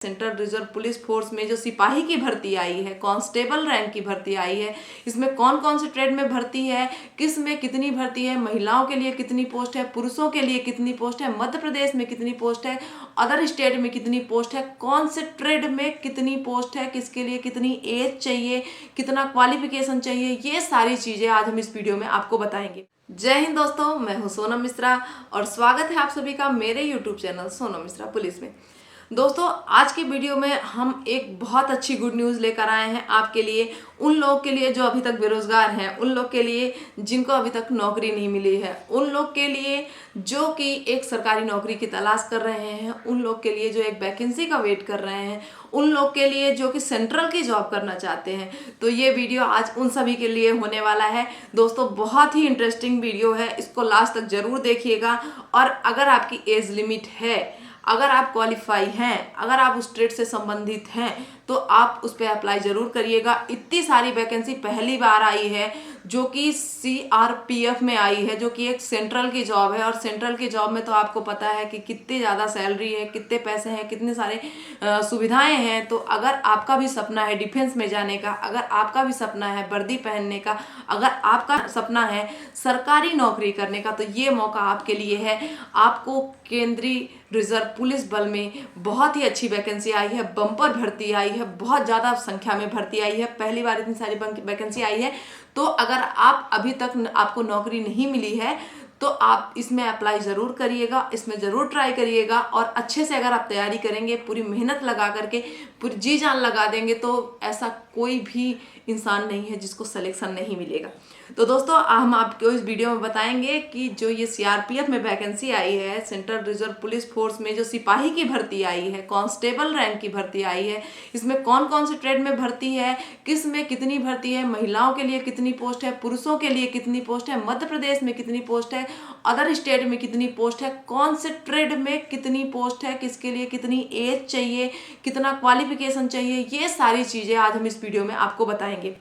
Central reserve police force में जो सिपाही की भर्ती आई है, कांस्टेबल रैंक की भर्ती आई है, इसमें कौन कौन से ट्रेड में भर्ती है, किस में कितनी भर्ती है, महिलाओं के लिए कितनी पोस्ट है, पुरुषों के लिए कितनी पोस्ट है, मध्य प्रदेश में कितनी पोस्ट है, अदर स्टेट में कितनी पोस्ट है, कौन से ट्रेड में कितनी पोस्ट है, किसके लिए कितनी एज चाहिए, कितना क्वालिफिकेशन चाहिए, ये सारी चीजें आज हम इस वीडियो में आपको बताएंगे। जय हिंद दोस्तों, मैं हूं सोनम मिश्रा और स्वागत है आप सभी का मेरे YouTube channel Sonam Mishra police में। दोस्तों, आज की वीडियो में हम एक बहुत अच्छी गुड न्यूज़ लेकर आए हैं आपके लिए, उन लोगों के लिए जो अभी तक बेरोजगार हैं, उन लोग के लिए जिनको अभी तक नौकरी नहीं मिली है, उन लोग के लिए जो कि एक सरकारी नौकरी की तलाश कर रहे हैं, उन लोग के लिए जो एक वैकेंसी का वेट कर रहे हैं, उन लोग के लिए जो कि सेंट्रल की जॉब करना चाहते हैं। तो ये वीडियो आज उन सभी के लिए होने वाला है। दोस्तों, बहुत ही इंटरेस्टिंग वीडियो है, इसको लास्ट तक जरूर देखिएगा। और अगर आपकी एज लिमिट है, अगर आप क्वालिफाई हैं, अगर आप उस ट्रेड से संबंधित हैं, तो आप उस पर अप्लाई जरूर करिएगा। इतनी सारी वैकेंसी पहली बार आई है जो कि CRPF में आई है, जो कि एक सेंट्रल की जॉब है। और सेंट्रल की जॉब में तो आपको पता है कि कितनी ज़्यादा सैलरी है, कितने पैसे हैं, कितने सारे सुविधाएं हैं। तो अगर आपका भी सपना है डिफेंस में जाने का, अगर आपका भी सपना है वर्दी पहनने का, अगर आपका सपना है सरकारी नौकरी करने का, तो ये मौका आपके लिए है। आपको केंद्रीय रिजर्व पुलिस बल में बहुत ही अच्छी वैकेंसी आई है, बम्पर भर्ती आई है, बहुत ज़्यादा संख्या में भर्ती आई है, पहली बार इतनी सारी वैकेंसी आई है। तो अगर आप अभी तक आपको नौकरी नहीं मिली है तो आप इसमें अप्लाई ज़रूर करिएगा, इसमें ज़रूर ट्राई करिएगा। और अच्छे से अगर आप तैयारी करेंगे, पूरी मेहनत लगा करके, पूरी जी जान लगा देंगे, तो ऐसा कोई भी इंसान नहीं है जिसको सिलेक्शन नहीं मिलेगा। तो दोस्तों, हम आपको इस वीडियो में बताएंगे कि जो ये CRPF में वैकेंसी आई है, सेंट्रल रिजर्व पुलिस फोर्स में जो सिपाही की भर्ती आई है, कांस्टेबल रैंक की भर्ती आई है, इसमें कौन कौन से ट्रेड में भर्ती है, किस में कितनी भर्ती है, महिलाओं के लिए कितनी पोस्ट है, पुरुषों के लिए कितनी पोस्ट है, मध्य प्रदेश में कितनी पोस्ट है, अदर स्टेट में कितनी पोस्ट है, कौन से ट्रेड में कितनी पोस्ट है, किसके लिए कितनी एज चाहिए, कितना क्वालिफिकेशन चाहिए, ये सारी चीज़ें आज हम इस वीडियो में आपको बताएंगे।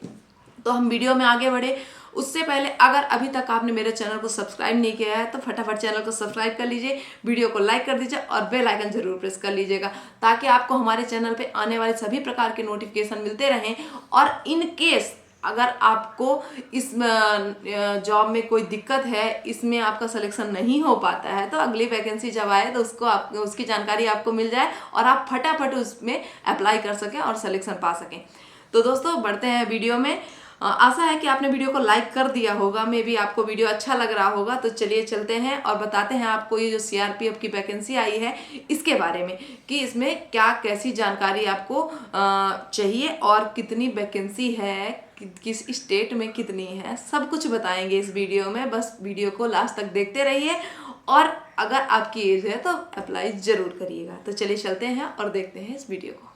तो हम वीडियो में आगे बढ़े उससे पहले अगर अभी तक आपने मेरे चैनल को सब्सक्राइब नहीं किया है तो फटाफट चैनल को सब्सक्राइब कर लीजिए, वीडियो को लाइक कर दीजिए और बेल आइकन जरूर प्रेस कर लीजिएगा, ताकि आपको हमारे चैनल पे आने वाले सभी प्रकार के नोटिफिकेशन मिलते रहें। और इन केस अगर आपको इस जॉब में कोई दिक्कत है, इसमें आपका सिलेक्शन नहीं हो पाता है, तो अगली वैकेंसी जब आए तो उसकी जानकारी आपको मिल जाए और आप फटाफट उसमें अप्लाई कर सकें और सिलेक्शन पा सकें। तो दोस्तों, बढ़ते हैं वीडियो में। आशा है कि आपने वीडियो को लाइक कर दिया होगा, मे भी आपको वीडियो अच्छा लग रहा होगा। तो चलिए चलते हैं और बताते हैं आपको ये जो CRPF की वैकेंसी आई है इसके बारे में, कि इसमें क्या कैसी जानकारी आपको चाहिए और कितनी वैकेंसी है, किस स्टेट में कितनी है, सब कुछ बताएंगे इस वीडियो में। बस वीडियो को लास्ट तक देखते रहिए और अगर आपकी एज है तो अप्लाई जरूर करिएगा। तो चलिए चलते हैं और देखते हैं इस वीडियो को।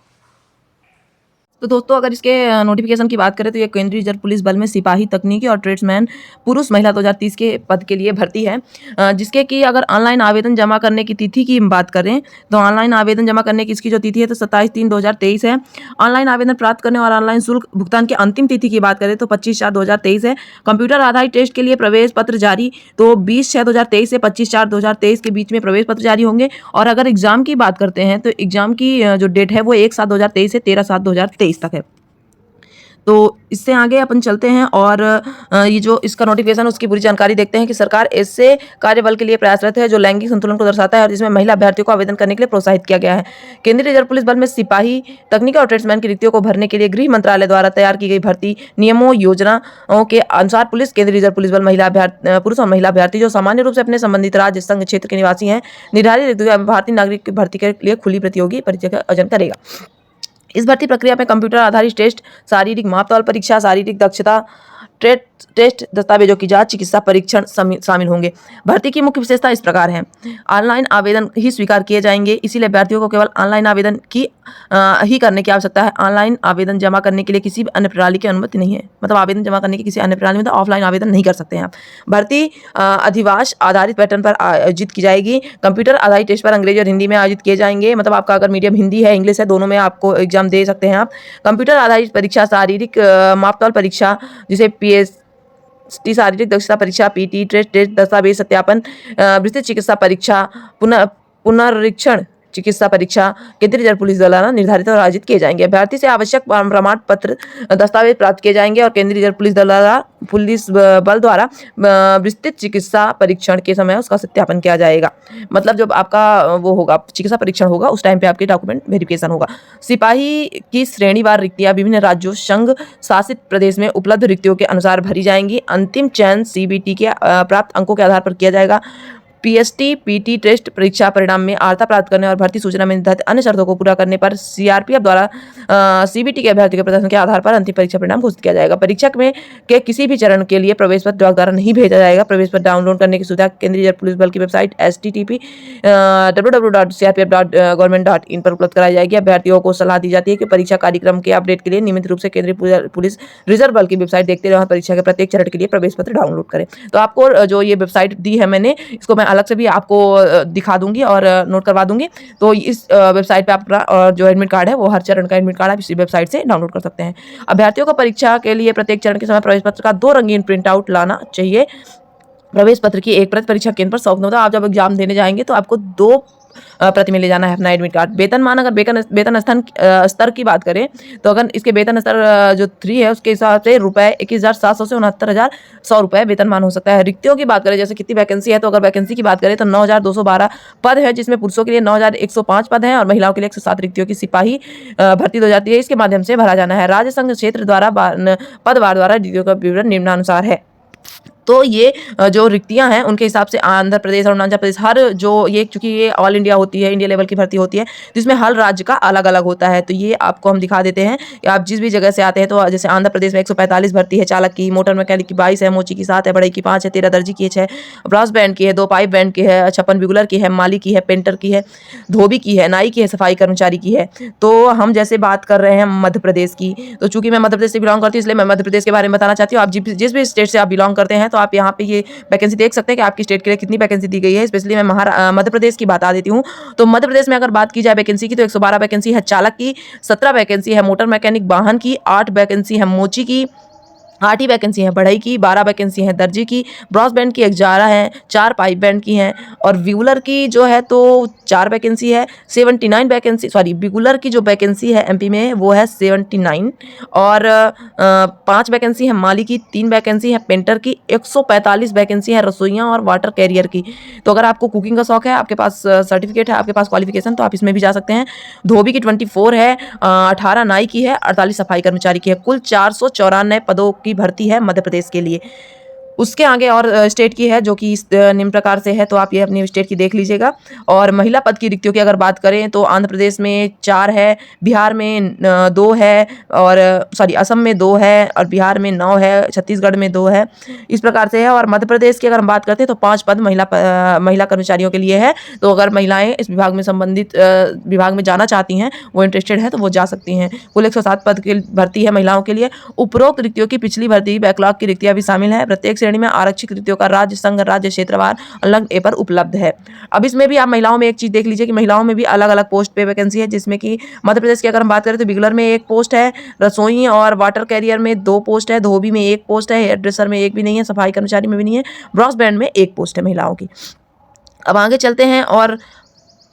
तो दोस्तों, अगर इसके नोटिफिकेशन की बात करें तो ये केंद्रीय रिजर्व पुलिस बल में सिपाही, तकनीकी और ट्रेड्समैन पुरुष महिला 2030 के पद के लिए भर्ती है, जिसके कि अगर ऑनलाइन आवेदन जमा करने की तिथि की बात करें तो ऑनलाइन आवेदन जमा करने की इसकी जो तिथि है तो 27/3/2023 है। ऑनलाइन आवेदन प्राप्त करने और ऑनलाइन शुल्क भुगतान की अंतिम तिथि की बात करें तो 25/4/2023 है। कंप्यूटर आधारित टेस्ट के लिए प्रवेश पत्र जारी तो 20/6/2023 से 25/4/2023 के बीच में प्रवेश पत्र जारी होंगे। और अगर एग्जाम की बात करते हैं तो एग्जाम की जो डेट है वो 1/7/2023 से 13/7/2023 तक है। तो इससे आगे अपन चलते हैं और ये जो इसका नोटिफिकेशन उसकी पूरी जानकारी देखते हैं कि सरकार ऐसे कार्यबल के लिए प्रयासरत है जो लैंगिक संतुलन को दर्शाता है और जिसमें महिला अभ्यर्थियों को आवेदन करने के लिए प्रोत्साहित किया गया है। केंद्रीय रिजर्व पुलिस बल में सिपाही, तकनीकी और ट्रेड्समैन की रिक्तियों को भरने के लिए गृह मंत्रालय द्वारा तैयार की गई भर्ती नियमों योजनाओं के अनुसार केंद्रीय रिजर्व पुलिस बल पुरुष और महिला अभ्यर्थी जो सामान्य रूप से अपने संबंधित राज्य संघ क्षेत्र के निवासी हैं, निर्धारित रिक्तियों में भारतीय नागरिक की भर्ती के लिए खुली प्रतियोगी परीक्षा का आयोजन करेगा। इस भर्ती प्रक्रिया में कंप्यूटर आधारित टेस्ट, शारीरिक मापतौल परीक्षा, शारीरिक दक्षता टेस्ट, दस्तावेजों की जांच, चिकित्सा परीक्षण शामिल होंगे। भर्ती की मुख्य विशेषता इस प्रकार है। ऑनलाइन आवेदन ही स्वीकार किए जाएंगे, इसीलिए अभ्यर्थियों को केवल ऑनलाइन आवेदन की ही करने की आवश्यकता है। ऑनलाइन आवेदन जमा करने के लिए किसी भी अन्य प्रणाली की अनुमति नहीं है, मतलब आवेदन जमा करने की किसी अन्य प्रणाली में ऑफलाइन आवेदन नहीं कर सकते हैं आप। भर्ती अधिवास आधारित पैटर्न पर आयोजित की जाएगी। कंप्यूटर आधारित टेस्ट पर अंग्रेजी और हिंदी में आयोजित किए जाएंगे, मतलब आपका अगर मीडियम हिंदी है, इंग्लिश है, दोनों में आपको एग्जाम दे सकते हैं आप। कंप्यूटर आधारित परीक्षा, शारीरिक मापतौल परीक्षा जिसे PST शारीरिक दक्षता परीक्षा, PT टेस्ट, दस्तावेज सत्यापन, विस्तृत चिकित्सा परीक्षा, पुनरीक्षण चिकित्सा परीक्षा केंद्रीय रिजर्व पुलिस द्वारा निर्धारित और आयोजित किए जाएंगे। अभ्यर्थी से आवश्यक प्रमाण पत्र दस्तावेज प्राप्त किए जाएंगे और केंद्रीय रिजर्व पुलिस बल द्वारा विस्तृत चिकित्सा परीक्षण के समय उसका सत्यापन किया जाएगा। मतलब जब आपका वो होगा चिकित्सा परीक्षण होगा उस टाइम पे आपके डॉक्यूमेंट वेरिफिकेशन होगा। सिपाही की श्रेणीवार रिक्तियां विभिन्न राज्यों संघ शासित प्रदेश में उपलब्ध रिक्तियों के अनुसार भरी जाएंगी। अंतिम चयन सीबीटी के प्राप्त अंकों के आधार पर किया जाएगा। पीएसटी पीटी टेस्ट परीक्षा परिणाम में अर्हता प्राप्त करने और भर्ती सूचना में निर्धारित अन्य शर्तों को पूरा करने पर सीआरपीएफ द्वारा सीबीटी के अभ्यर्थी के प्रदर्शन के आधार पर अंतिम परीक्षा परिणाम घोषित किया जाएगा। परीक्षा में के किसी भी चरण के लिए प्रवेश पत्र डाक द्वारा नहीं भेजा जाएगा। प्रवेश पत्र डाउनलोड करने की सुविधा केंद्रीय रिजर्व पुलिस बल की वेबसाइट http://www.crpf.government.in पर उपलब्ध कराई जाएगी। अभ्यर्थियों को सलाह दी जाती है कि परीक्षा कार्यक्रम के अपडेट के लिए नियमित रूप से केंद्रीय पुलिस रिजर्व बल की वेबसाइट देखते रहे और परीक्षा के प्रत्येक चरण के लिए प्रवेश पत्र डाउनलोड करें। तो आपको जो ये वेबसाइट दी है मैंने, इसको मैं अलग से भी आपको दिखा दूंगी और नोट करवा दूंगी। तो इस वेबसाइट पे आपका और जो एडमिट कार्ड है वो हर चरण का एडमिट कार्ड आप इसी वेबसाइट से डाउनलोड कर सकते हैं। अभ्यर्थियों को परीक्षा के लिए प्रत्येक चरण के समय प्रवेश पत्र का 2 रंगीन प्रिंट आउट लाना चाहिए। प्रवेश पत्र की एक प्रति परीक्षा केंद्र पर सौंपना होता है। आप जब एग्जाम देने जाएंगे तो आपको 2 प्रति में ले जाना है अपना एडमिट कार्ड। वेतनमान, अगर वेतन स्तर की बात करें तो अगर इसके वेतन स्तर जो 3 है उसके हिसाब से रुपए 21,700 से 69,100 रुपए वेतनमान हो सकता है। रिक्तियों की बात करें, जैसे कितनी वैकेंसी है, तो अगर वैकेंसी की बात करें तो 9,212 पद है, जिसमें पुरुषों के लिए 9,105 पद हैं और महिलाओं के लिए 107 रिक्तियों की सिपाही भर्ती हो जाती है। इसके माध्यम से भरा जाना है। राज्य संघ क्षेत्र द्वारा पदवार द्वारा रिक्तियों का विवरण निम्नानुसार है। तो ये जो रिक्तियां हैं उनके हिसाब से आंध्र प्रदेश और अरुणाचल प्रदेश, हर जो ये चूंकि ये ऑल इंडिया होती है, इंडिया लेवल की भर्ती होती है, जिसमें हर राज्य का अलग अलग होता है। तो ये आपको हम दिखा देते हैं कि आप जिस भी जगह से आते हैं। तो जैसे आंध्र प्रदेश में 145 भर्ती है चालक की, मोटर मैकेनिक की 22 है, मोची की 7 है, बढ़ई की 5 है, 13 दर्जी की 6, ब्रास बैंड की है, 2 पाइप बैंड की है, 56 बिगुलर की है, माली की है, पेंटर की है, धोबी की है, नाई की है, सफाई कर्मचारी की है। तो हम जैसे बात कर रहे हैं मध्य प्रदेश की, तो चूंकि मैं मध्य प्रदेश से बिलोंग करती हूँ इसलिए मैं मध्य प्रदेश के बारे में बताना चाहती हूँ। आप जिस भी स्टेट से आप बिलोंग करते हैं तो आप यहाँ पे ये वैकेंसी देख सकते हैं कि आपकी स्टेट के लिए कितनी वैकेंसी दी गई है। स्पेशली मैं मध्य प्रदेश की बता देती हूँ। तो मध्य प्रदेश में अगर बात की जाए वैकेंसी की तो 112 वैकेंसी है चालक की, 17 वैकेंसी है मोटर मैकेनिक वाहन की, 8 वैकेंसी है मोची की, 8 ही वैकेंसी है बढ़ई की, 12 वैकेंसी है दर्जी की, ब्रॉस बैंड की 11 है, 4 पाइप बैंड की हैं और बिगुलर की जो है तो 4 वैकेंसी है। 79 वैकेंसी, सॉरी, बिगुलर की जो वैकेंसी है एमपी में वो है 79 और 5 वैकेंसी है माली की, 3 वैकेंसी है पेंटर की, 145 वैकेंसी है रसोइयाँ और वाटर कैरियर की। तो अगर आपको कुकिंग का शौक है, आपके पास सर्टिफिकेट है, आपके पास क्वालिफिकेशन, तो आप इसमें भी जा सकते हैं। धोबी की 24 है, 18 नाई की है, 48 सफाई कर्मचारी की है। कुल 494 पदों की भर्ती है मध्य प्रदेश के लिए। उसके आगे और स्टेट की है जो कि इस निम्न प्रकार से है, तो आप ये अपनी स्टेट की देख लीजिएगा। और महिला पद की रिक्तियों की अगर बात करें तो आंध्र प्रदेश में 4 है, बिहार में 2 है और असम में 2 है और बिहार में 9 है, छत्तीसगढ़ में 2 है, इस प्रकार से है। और मध्य प्रदेश की अगर हम बात करते हैं तो 5 पद महिला कर्मचारियों के लिए है। तो अगर महिलाएं इस विभाग में संबंधित विभाग में जाना चाहती हैं, वो इंटरेस्टेड है, तो वो जा सकती हैं। कुल 107 पद की भर्ती है महिलाओं के लिए। उपरोक्त रिक्तियों की पिछली भर्ती बैकलॉग की रिक्तियां भी शामिल है। प्रत्येक श्रेणी में आरक्षित रिक्तियों का राज्य संघ राज्य क्षेत्रवार अलग ए पर उपलब्ध है। अब इसमें भी आप महिलाओं में एक चीज देख लीजिए कि महिलाओं में भी अलग अलग पोस्ट पे वैकेंसी है, जिसमें कि मध्य प्रदेश की अगर हम बात करें तो बिगलर में 1 पोस्ट है, रसोई और वाटर कैरियर में 2 पोस्ट है, धोबी में 1 पोस्ट है, हेयर ड्रेसर में 1 भी नहीं है, सफाई कर्मचारी में भी नहीं है, ब्रॉस बैंड में 1 पोस्ट है महिलाओं की। अब आगे चलते हैं और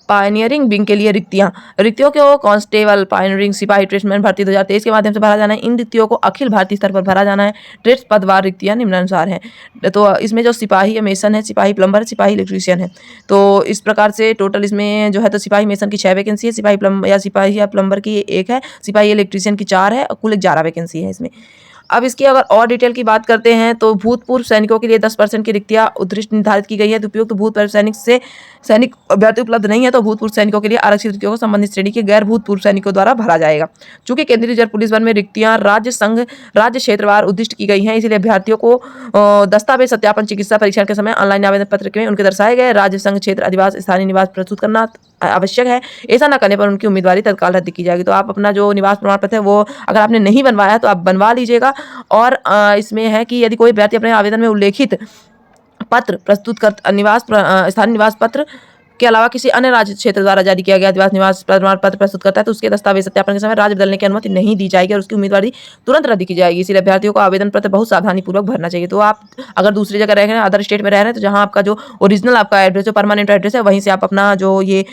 पायनियरिंग विंग के लिए रिक्तियों को कांस्टेबल, पायनियरिंग, सिपाही, ट्रेड्समैन भर्ती 2023 के माध्यम से भरा जाना है। इन रिक्तियों को अखिल भारतीय स्तर पर भरा जाना है। ट्रेड्स पदवार रिक्तियां निम्नानुसार हैं। तो इसमें जो सिपाही है मेसन है, सिपाही प्लम्बर है, सिपाही इलेक्ट्रीशियन है। तो इस प्रकार से टोटल इसमें जो है तो सिपाही मेसन की 6 वैकेंसी है, सिपाही या प्लम्बर की 1 है, सिपाही इलेक्ट्रीशियन की 4 है और कुल 11 वैकेंसी है इसमें। अब इसकी अगर और डिटेल की बात करते हैं तो भूतपूर्व सैनिकों के लिए 10% की रिक्तियां उत्कृष्ट निर्धारित की गई है। उपयुक्त भूतपूर्व सैनिक अभ्यर्थी उपलब्ध नहीं है तो भूतपूर्व सैनिकों के लिए आरक्षित रिक्तियों को संबंधित श्रेणी के गैर भूतपूर्व सैनिकों द्वारा भरा जाएगा। चूंकि केंद्रीय रिजर्व पुलिस बल में रिक्तियां राज्य संघ राज्य क्षेत्रवार उद्दिष्ट की गई हैं, इसलिए अभ्यर्थियों को दस्तावेज सत्यापन चिकित्सा परीक्षण के समय ऑनलाइन आवेदन पत्र में उनके दर्शाए गए राज्य संघ क्षेत्र अधिवास स्थानीय निवास प्रस्तुत करना आवश्यक है। ऐसा न करने पर उनकी उम्मीदवारी तत्काल रद्द की जाएगी। तो आप अपना जो निवास प्रमाण पत्र है वो अगर आपने नहीं बनवाया तो आप बनवा लीजिएगा। और इसमें है कि यदि कोई अभ्यर्थी अपने आवेदन में उल्लेखित पत्र प्रस्तुत कर स्थानीय निवास पत्र के अलावा किसी अन्य राज्य क्षेत्र द्वारा जारी किया गया निवास प्रमाण पत्र प्रस्तुत करता है तो उसके दस्तावेज सत्यापन के समय राज्य बदलने की अनुमति नहीं दी जाएगी और उसकी उम्मीदवारी तुरंत रद्द की जाएगी। इसलिए अभ्यर्थियों को आवेदन पत्र बहुत सावधानी पूर्वक भरना चाहिए। तो आप अगर दूसरी जगह रह रहे हैं, अदर स्टेट में रह रहे हैं, तो जहाँ आपका जो ओरिजिनल आपका एड्रेस, जो परमानेंट एड्रेस है, वहीं से आप अपना जो ये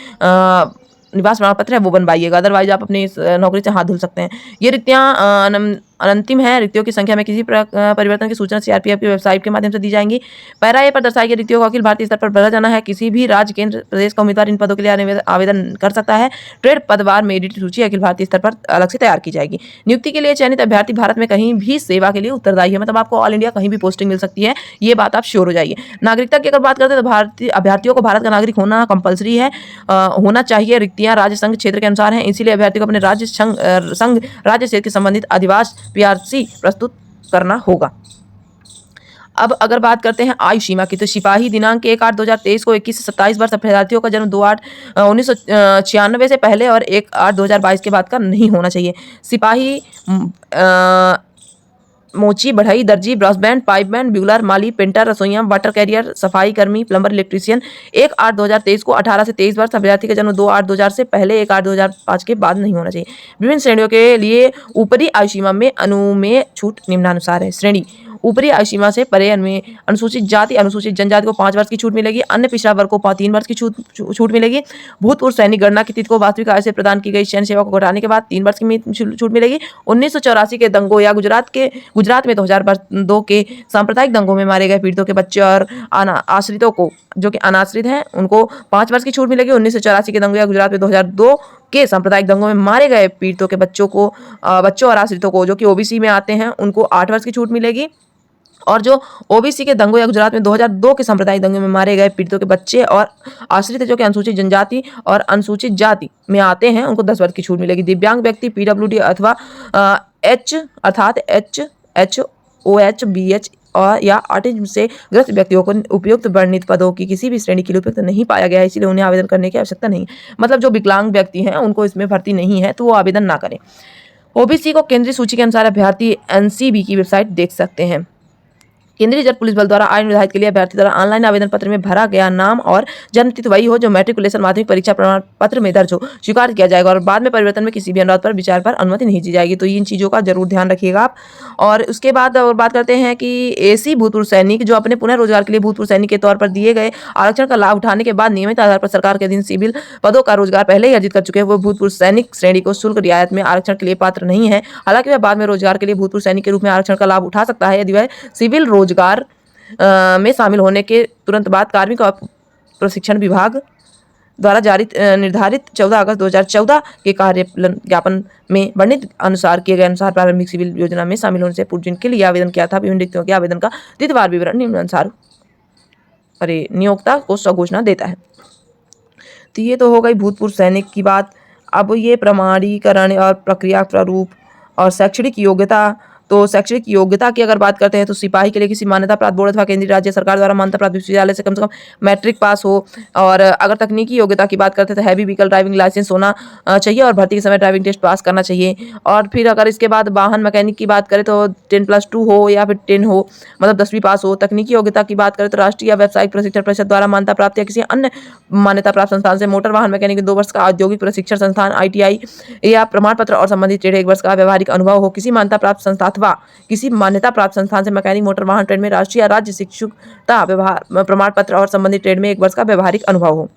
निवास प्रमाण पत्र है वो बनवाइएगा, अदरवाइज आप अपनी इस नौकरी से हाथ धुल सकते हैं। ये रिक्तियाँ अनंतिम है। रिक्तियों की संख्या में किसी परिवर्तन की सूचना सीआरपीएफ की वेबसाइट के माध्यम से दी जाएंगी। पैरा ए पर दर्शाई गई रिक्तियों को अखिल भारतीय स्तर पर भरा जाना है। किसी भी राज्य, केंद्र, प्रदेश का उम्मीदवार इन पदों के लिए आवेदन कर सकता है। ट्रेड पदवार मेरिट सूची अखिल भारतीय स्तर पर अलग से तैयार की जाएगी। नियुक्ति के लिए चयनित अभ्यर्थी भारत में कहीं भी सेवा के लिए उत्तरदायी है, मतलब आपको ऑल इंडिया कहीं भी पोस्टिंग मिल सकती है, ये बात आप श्योर हो जाइए। नागरिकता की अगर बात करते हैं तो भारतीय अभ्यर्थियों को भारत का नागरिक होना कंपलसरी है, होना चाहिए। रिक्तियां राज्य संघ क्षेत्र के अनुसार हैं, इसीलिए अभ्यर्थी को अपने राज्य संघ राज्य क्षेत्र के संबंधित अधिवास पीआरसी प्रस्तुत करना होगा। अब अगर बात करते हैं आयु सीमा की, तो सिपाही दिनांक 1/8/2023 को 21 से 27 वर्ष अभ्यर्थियों का जन्म 2/8/1996 से पहले और 1/8/2022 के बाद का नहीं होना चाहिए। सिपाही मोची, बढ़ई, दर्जी, ब्रॉसबैंड, पाइपमैन, ब्यूलर, माली, पेंटर, रसोइया, वाटर कैरियर, सफाई कर्मी, प्लम्बर, इलेक्ट्रीशियन 1/8/2023 को 18 से 23 वर्ष अभ्यर्थी का जन्म 2/8/2000 से पहले 1/8/2005 के बाद नहीं होना चाहिए। विभिन्न श्रेणियों के लिए ऊपरी आयु सीमा में अनुमेय छूट निम्नानुसार है। श्रेणी ऊपरी आयु सीमा से परे में अनुसूचित जाति, अनुसूचित जनजाति को 5 वर्ष की छूट मिलेगी। अन्य पिछड़ा वर्ग को 3 वर्ष की छूट मिलेगी। भूतपूर्व सैनिक गणना की तिथि को वास्तविक आयु से प्रदान की गई सैन्य सेवा को घटाने के बाद 3 वर्ष की छूट मिलेगी। 1984 के दंगों या गुजरात में 2002 के सांप्रदायिक दंगों में मारे गए पीड़ितों के बच्चे और आश्रितों को, जो कि अनाश्रित हैं, उनको 5 वर्ष की छूट मिलेगी। 1984 के दंगों या गुजरात में 2002 के सांप्रदायिक दंगों में मारे गए पीड़ितों के बच्चों और आश्रितों को, जो कि ओबीसी में आते हैं, उनको 8 वर्ष की छूट मिलेगी। और जो ओबीसी के दंगों या गुजरात में 2002 के सांप्रदायिक दंगों में मारे गए पीड़ितों के बच्चे और आश्रित, जो कि अनुसूचित जनजाति और अनुसूचित जाति में आते हैं, उनको 10 वर्ष की छूट मिलेगी। दिव्यांग व्यक्ति पीडब्ल्यूडी अथवा अर्थात HOH, BH और या ऑटिज्म से ग्रस्त व्यक्तियों को उपयुक्त वर्णित पदों की किसी भी श्रेणी के लिए उपयुक्त नहीं पाया गया है, इसलिए उन्हें आवेदन करने की आवश्यकता नहीं। मतलब जो विकलांग व्यक्ति हैं उनको इसमें भर्ती नहीं है, तो वो आवेदन ना करें। ओबीसी को केंद्रीय सूची के अनुसार अभ्यर्थी एनसीबी की वेबसाइट देख सकते हैं। केंद्रीय रिजर्व पुलिस बल द्वारा आय निर्धारित के लिए अभ्यर्थी द्वारा ऑनलाइन आवेदन पत्र में भरा गया नाम और जन्म तिथि वही हो जो मैट्रिकुलेशन माध्यमिक परीक्षा प्रमाण पत्र में दर्ज हो, स्वीकार किया जाएगा और बाद में परिवर्तन में किसी भी अनुरोध पर विचार पर अनुमति नहीं दी जाएगी। तो इन चीज़ों का जरूर ध्यान रखिएगा आप। और उसके बाद और बात करते हैं कि एसी भूतपूर्व सैनिक जो अपने पुनः रोजगार के लिए भूतपूर्व सैनिक के तौर पर दिए गए आरक्षण का लाभ उठाने के बाद नियमित आधार पर सरकार के अधीन सिविल पदों का रोजगार पहले ही अर्जित कर चुके हैं, वो भूतपूर्व सैनिक श्रेणी को शुल्क रियायत में आरक्षण के लिए पात्र नहीं है। हालांकि वह बाद में रोजगार के लिए भूतपूर्व सैनिक के रूप में आरक्षण का लाभ उठा सकता है यदि वह सिविल रोजगार में शामिल होने के तुरंत बाद कार्मिक और प्रशिक्षण विभाग द्वारा जारी निर्धारित 14 अगस्त 2014 के कार्यपालन ज्ञापन में वर्णित अनुसार किए गए अनुसार प्रारंभिक सिविल योजना में शामिल होने से पूर्व जिनके लिए आवेदन किया था विभिन्न रिक्तियों के आवेदन का तिथिवार विवरण निम्नानुसार नियोक्ता को स्वघोषणा देता है। तो ये तो हो गई भूतपूर्व सैनिक की बात। अब ये प्रमाणीकरण और प्रक्रिया प्रारूप और शैक्षणिक योग्यता, तो शैक्षणिक योग्यता की अगर बात करते हैं तो सिपाही के लिए किसी मान्यता प्राप्त बोर्ड अथवा केंद्रीय राज्य सरकार द्वारा मान्यता प्राप्त विश्वविद्यालय से कम मैट्रिक पास हो। और अगर तकनीकी योग्यता की बात करते हैं तो हैवी व्हीकल ड्राइविंग लाइसेंस होना चाहिए और भर्ती के समय ड्राइविंग टेस्ट पास करना चाहिए। और फिर अगर इसके बाद वाहन मैकेनिक की बात करें तो 10+2 हो या फिर 10 हो, मतलब 10वीं पास हो। तकनीकी योग्यता की बात करें तो राष्ट्रीय व्यावसायिक प्रशिक्षण परिषद द्वारा मान्यता प्राप्त या किसी अन्य मान्यता प्राप्त संस्थान से मोटर वाहन मैकेनिक 2 वर्ष का औद्योगिक प्रशिक्षण संस्थान ITI या प्रमाण पत्र और संबंधित ट्रेड 1 वर्ष का व्यवहारिक अनुभव हो। किसी मान्यता प्राप्त संस्था अथवा किसी मान्यता प्राप्त संस्थान से मैकेनिक मोटर वाहन ट्रेड में राष्ट्रीय या राज्य शिक्षुता व्यवहार प्रमाण पत्र और संबंधित ट्रेड में 1 वर्ष का व्यवहारिक अनुभव हो।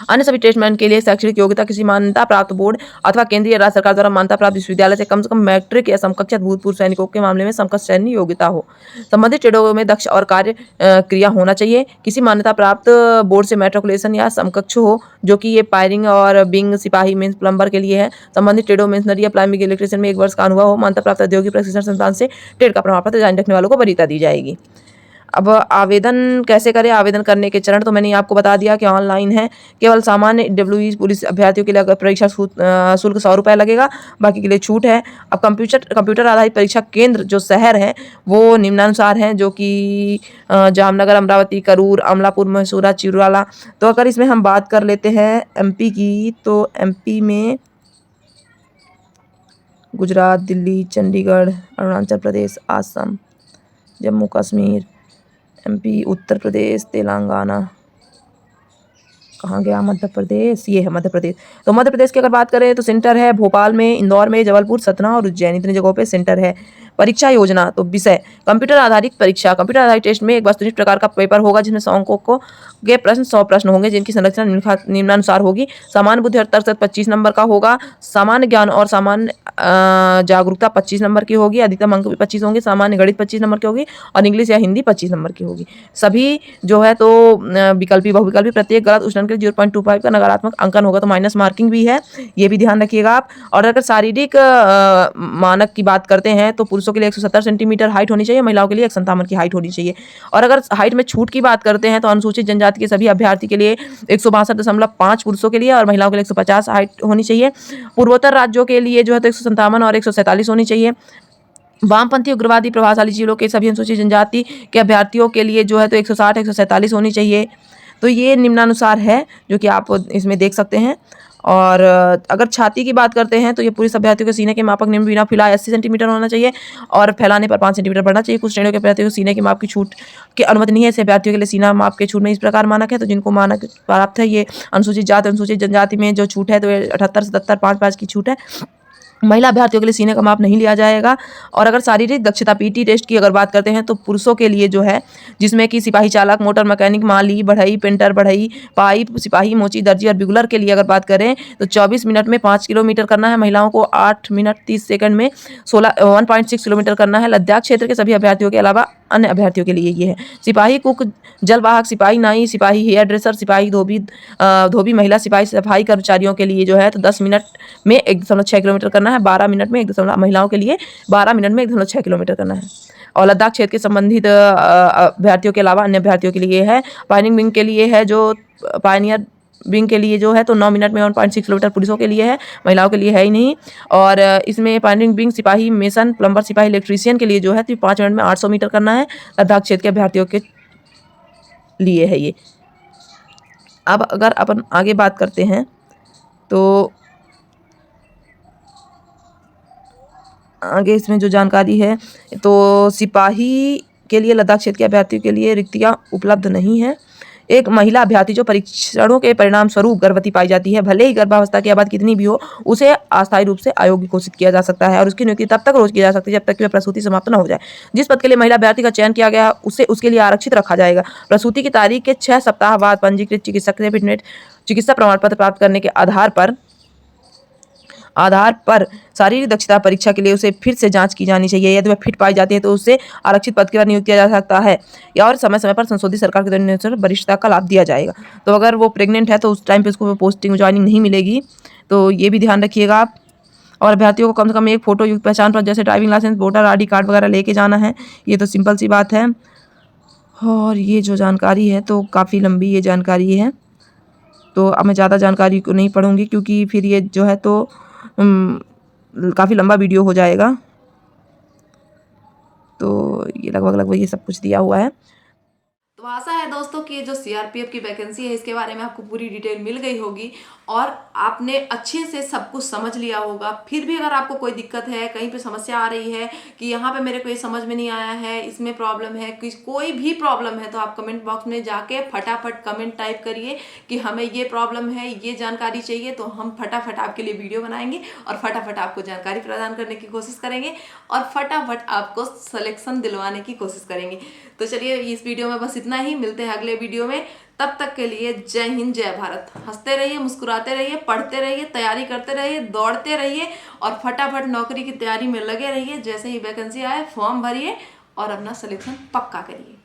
अन्य सभी ट्रेडमैन के लिए शैक्षणिक योग्यता किसी मान्यता प्राप्त बोर्ड अथवा केंद्रीय राज्य सरकार द्वारा मान्यता प्राप्त विश्वविद्यालय से कम मैट्रिक या समकक्ष भूतपूर्व सैनिकों के मामले में समकक्ष सैन्य योग्यता हो। संबंधित ट्रेडों में दक्ष और कार्य क्रिया होना चाहिए। किसी मान्यता प्राप्त बोर्ड से मैट्रिकुलेशन या समकक्ष हो, जो कि ये फायरिंग और बिंग, सिपाही, मेंस, प्लम्बर के लिए है। संबंधित ट्रेडों में मेसनरी या प्लम्बिंग, इलेक्ट्रिशियन में 1 वर्ष का अनुभव हो। मान्यता प्राप्त औद्योगिक प्रशिक्षण संस्थान से ट्रेड का प्रमाण पत्र जारी रखने वालों को वरीयता दी जाएगी। अब आवेदन कैसे करें? आवेदन करने के चरण तो मैंने आपको बता दिया कि ऑनलाइन है। केवल सामान्य डब्ल्यूई पुलिस अभ्यर्थियों के लिए परीक्षा शुल्क 100 रुपये लगेगा, बाकी के लिए छूट है। अब कंप्यूटर आधारित परीक्षा केंद्र जो शहर हैं वो निम्नानुसार हैं, जो कि जामनगर, अमरावती, करूर, अमलापुर, मसूरा, चिरुवाला। तो अगर इसमें हम बात कर लेते हैं MP की, तो MP में गुजरात, दिल्ली, चंडीगढ़, अरुणाचल प्रदेश, आसम, जम्मू कश्मीर, MP, उत्तर प्रदेश, तेलंगाना, कहाँ गया मध्य प्रदेश, ये है मध्य प्रदेश। तो मध्य प्रदेश की अगर बात करें तो सेंटर है भोपाल में, इंदौर में, जबलपुर, सतना और उज्जैन, इतनी जगहों पे सेंटर है। परीक्षा योजना। तो विषय कंप्यूटर आधारित परीक्षा। कंप्यूटर आधारित टेस्ट में एक वस्तुनिष्ठ प्रकार का पेपर होगा जिसमें 100 अंकों के प्रश्न 100 प्रश्न होंगे जिनकी संरचना निम्नानुसार होगी। सामान्य बुद्धि और तर्क 25 नंबर का होगा। सामान्य ज्ञान और सामान्य जागरूकता 25 नंबर की होगी। अधिकतम अंक भी 25 होंगे। सामान्य गणित 25 नंबर की होगी और इंग्लिश या हिंदी 25 नंबर की होगी। सभी जो है तो विकल्पी बहुविकल्पी प्रत्येक गलत उच्चारण के 0.25 का नकारात्मक अंकन होगा। तो माइनस मार्किंग भी है, ये भी ध्यान रखिएगा आप। और अगर शारीरिक मानक की बात करते हैं तो पुरुषों के लिए 170 सेंटीमीटर हाइट होनी चाहिए, महिलाओं के लिए 157 की हाइट होनी चाहिए। और अगर हाइट में छूट की बात करते हैं तो अनुसूचित जनजाति के सभी अभ्यर्थी के लिए 162.5 पुरुषों के लिए और महिलाओं के लिए 150 हाइट होनी चाहिए। पूर्वोत्तर राज्यों के लिए जो है तो 157 और 147 होनी चाहिए। वामपंथी उग्रवादी प्रभावशाली जिलों के सभी अनुसूचित जनजाति के अभ्यर्थियों के लिए जो है तो 160 147 होनी चाहिए। तो ये निम्नानुसार है जो कि आप इसमें देख सकते हैं। और अगर छाती की बात करते हैं तो ये पुरुष अभ्यर्थियों के सीने के मापक निम्न बिना फैलाए 80 सेंटीमीटर होना चाहिए और फैलाने पर 5 सेंटीमीटर बढ़ना चाहिए। कुछ श्रेणियों के अभ्यर्थियों को सीने के माप की छूट की अनुमति नहीं है। ऐसे अभ्यर्थियों के लिए सीना माप के छूट में इस प्रकार मानक है। तो जिनको मानक प्राप्त है, ये अनुसूचित जाति अनुसूचित जनजाति में जो छूट है तो 78 77 5 की छूट है। महिला अभ्यर्थियों के लिए सीने का माप नहीं लिया जाएगा। और अगर शारीरिक दक्षता पीटी टेस्ट की अगर बात करते हैं तो पुरुषों के लिए जो है जिसमें कि सिपाही चालक, मोटर मैकेनिक, माली, बढ़ई, पेंटर, बढ़ई, पाइप, सिपाही, मोची, दर्जी और बिगुलर के लिए अगर बात करें तो 24 मिनट में 5 किलोमीटर करना है। महिलाओं को 8 मिनट 30 सेकंड में 1.6 किलोमीटर करना है। लद्दाख क्षेत्र के सभी अभ्यर्थियों के अलावा अन्य अभ्यर्थियों के लिए ये है। सिपाही, कुक, जलवाहक, सिपाही, नाई, सिपाही, हेयर ड्रेसर, सिपाही, धोबी महिला सिपाही, सफाई कर्मचारियों के लिए जो है तो 10 मिनट में 1.6 किलोमीटर करना है। 12 मिनट में 1 महिलाओं के लिए 12 मिनट में 1.6 किलोमीटर करना है। और लद्दाख क्षेत्र के संबंधित अभ्यर्थियों के अलावा अन्य अभ्यर्थियों के लिए है। पायनियर विंग के लिए है जो पायनियर विंग के लिए जो है तो 9 मिनट में 1.6 किलोमीटर पुरुषों के लिए है, महिलाओं के लिए है ही नहीं। और इसमें पायनियर विंग सिपाही, मेसन, प्लम्बर, सिपाही, इलेक्ट्रीशियन के लिए जो है तो 5 मिनट में 800 मीटर करना है। लद्दाख क्षेत्र के अभ्यर्थियों के लिए है ये। अब अगर अपन आगे बात करते हैं तो आगे इसमें जो जानकारी है तो सिपाही के लिए लद्दाख क्षेत्र के अभ्यर्थियों के लिए रिक्तियां उपलब्ध नहीं है। एक महिला अभ्यर्थी जो परीक्षणों के परिणाम स्वरूप गर्भवती पाई जाती है, भले ही गर्भावस्था की आबादी कितनी भी हो, उसे अस्थायी रूप से अयोग्य घोषित किया जा सकता है और उसकी नियुक्ति तब तक रोज की जा सकती है जब तक कि वह प्रसूति समाप्त न हो जाए। जिस पद के लिए महिला अभ्यर्थी का चयन किया गया उसे उसके लिए आरक्षित रखा जाएगा। प्रसूति की तारीख के 6 सप्ताह बाद पंजीकृत चिकित्सक से फिटनेस चिकित्सा प्रमाण पत्र प्राप्त करने के आधार पर शारीरिक दक्षता परीक्षा के लिए उसे फिर से जांच की जानी चाहिए। यदि वह फिट पाई जाती है तो उसे आरक्षित पद के बाद नियुक्त किया जा सकता है या और समय समय पर संशोधित सरकार के द्वारा वरिष्ठता का लाभ दिया जाएगा। तो अगर वो प्रेग्नेंट है तो उस टाइम पे उसको पोस्टिंग ज्वाइनिंग नहीं मिलेगी, तो ये भी ध्यान रखिएगा आप। और अभ्यर्थियों को कम से कम एक फोटो युक्त पहचान पत्र जैसे driving licence, voter ID card वगैरह लेके जाना है। ये तो सिंपल सी बात है। और ये जो जानकारी है तो काफ़ी लंबी ये जानकारी है, तो अब मैं ज़्यादा जानकारी को नहीं पढ़ूंगी क्योंकि फिर ये जो है तो काफ़ी लंबा वीडियो हो जाएगा। तो ये लगभग ये सब कुछ दिया हुआ है। तो आशा है दोस्तों कि जो CRPF की वैकेंसी है इसके बारे में आपको पूरी डिटेल मिल गई होगी और आपने अच्छे से सब कुछ समझ लिया होगा। फिर भी अगर आपको कोई दिक्कत है, कहीं पे समस्या आ रही है कि यहाँ पे मेरे को ये समझ में नहीं आया है, इसमें प्रॉब्लम है, कोई भी प्रॉब्लम है, तो आप कमेंट बॉक्स में जाके फटाफट कमेंट टाइप करिए कि हमें ये प्रॉब्लम है, ये जानकारी चाहिए, तो हम फटाफट आपके लिए वीडियो बनाएंगे और फटाफट आपको जानकारी प्रदान करने की कोशिश करेंगे और फटाफट आपको सिलेक्शन दिलवाने की कोशिश करेंगे। तो चलिए इस वीडियो में बस इतना ही, मिलते हैं अगले वीडियो में। तब तक के लिए जय हिंद, जय भारत। हंसते रहिए, मुस्कुराते रहिए, पढ़ते रहिए, तैयारी करते रहिए, दौड़ते रहिए और फटाफट नौकरी की तैयारी में लगे रहिए। जैसे ही वैकेंसी आए फॉर्म भरिए और अपना सिलेक्शन पक्का करिए।